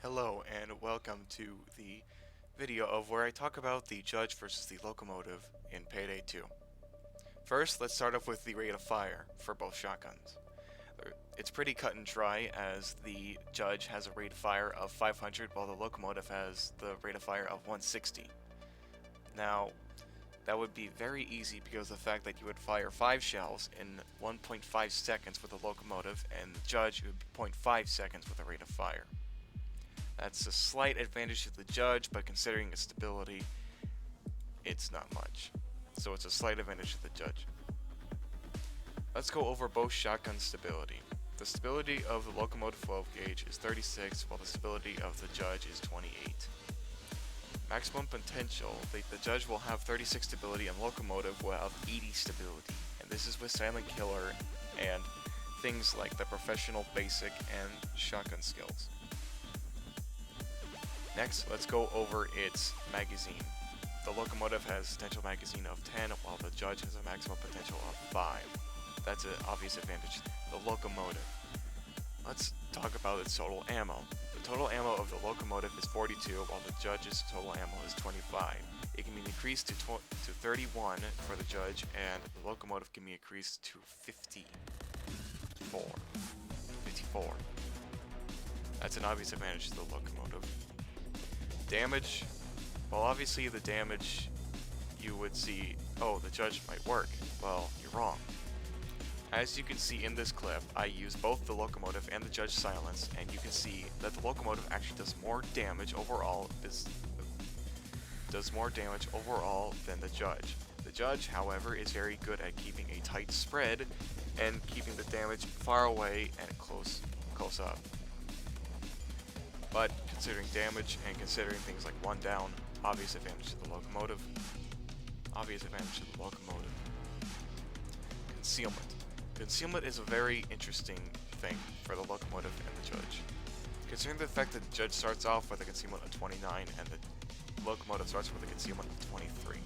Hello and welcome to the video of where I talk about the Judge versus the Locomotive in Payday 2. First, let's start off with the rate of fire for both shotguns. It's pretty cut and dry as the Judge has a rate of fire of 500 while the Locomotive has the rate of fire of 160. Now, that would be very easy because of the fact that you would fire 5 shells in 1.5 seconds with the Locomotive and the Judge would be 0.5 seconds with a rate of fire. That's a slight advantage to the Judge, but considering its stability, it's not much. So it's a slight advantage to the Judge. Let's go over both shotgun stability. The stability of the Locomotive 12 gauge is 36, while the stability of the Judge is 28. Maximum potential, the Judge will have 36 stability and Locomotive will have 80 stability. And this is with Silent Killer and things like the Professional, Basic, and Shotgun skills. Next, let's go over its magazine. The Locomotive has potential magazine of 10, while the Judge has a maximum potential of 5. That's an obvious advantage. The Locomotive. Let's talk about its total ammo. The total ammo of the Locomotive is 42, while the Judge's total ammo is 25. It can be increased to 31 for the Judge, and the Locomotive can be increased to 54. That's an obvious advantage to the Locomotive. Damage, well obviously the damage you would see, oh the Judge might work, well you're wrong. As you can see in this clip, I use both the Locomotive and the Judge silence, and you can see that the Locomotive actually does more damage overall than the Judge. The Judge, however, is very good at keeping a tight spread and keeping the damage far away and close up. But considering damage and considering things like one down, obvious advantage to the Locomotive. Concealment. Concealment is a very interesting thing for the Locomotive and the Judge. Considering the fact that the Judge starts off with a concealment of 29 and the Locomotive starts with a concealment of 23.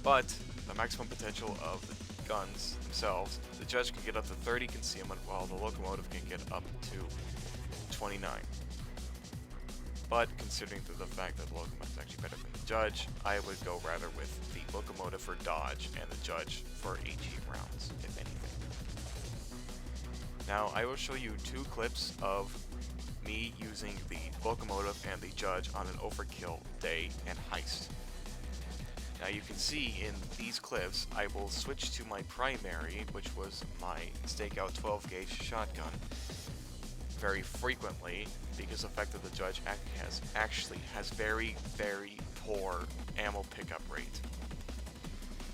But the maximum potential of the guns themselves, the Judge can get up to 30 concealment while the Locomotive can get up to 29. But considering the fact that the Locomotive is actually better than the Judge, I would go rather with the Locomotive for dodge and the Judge for AG rounds, if anything. Now I will show you 2 clips of me using the Locomotive and the Judge on an overkill day and heist. Now you can see in these clips, I will switch to my primary, which was my Stakeout 12 gauge shotgun, very frequently because of the fact that the Judge actually has very poor ammo pickup rate.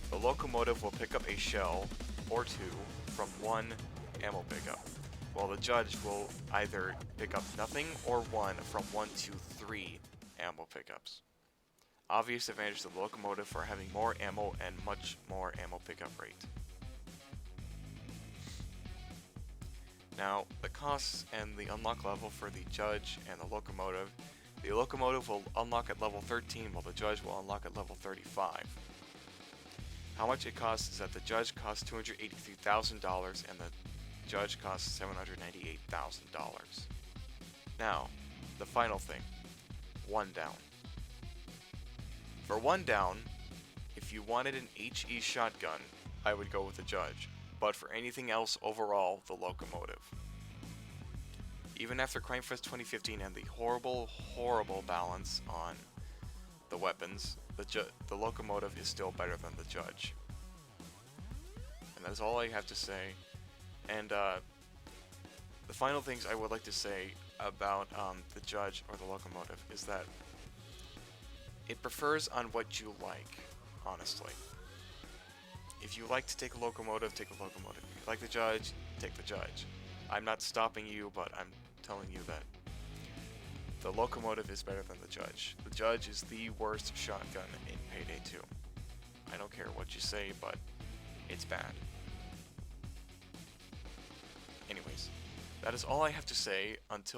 The Locomotive will pick up a shell or 2 from 1 ammo pickup, while the Judge will either pick up nothing or 1 from 1 to 3 ammo pickups. Obvious advantage to the Locomotive for having more ammo and much more ammo pickup rate. Now, the costs and the unlock level for the Judge and the Locomotive will unlock at level 13 while the Judge will unlock at level 35. How much it costs is that the Judge costs $283,000 and the Judge costs $798,000. Now, the final thing, 1 down. For 1 down, if you wanted an HE shotgun, I would go with the Judge. But for anything else overall, the Locomotive. Even after Crimefest 2015 and the horrible balance on the weapons, the Locomotive is still better than the Judge. And that's all I have to say. And the final things I would like to say about the Judge or the Locomotive is that it prefers on what you like, honestly. If you like to take a Locomotive, take a Locomotive. If you like the Judge, take the Judge. I'm not stopping you, but I'm telling you that the Locomotive is better than the Judge. The Judge is the worst shotgun in Payday 2. I don't care what you say, but it's bad. Anyways, that is all I have to say until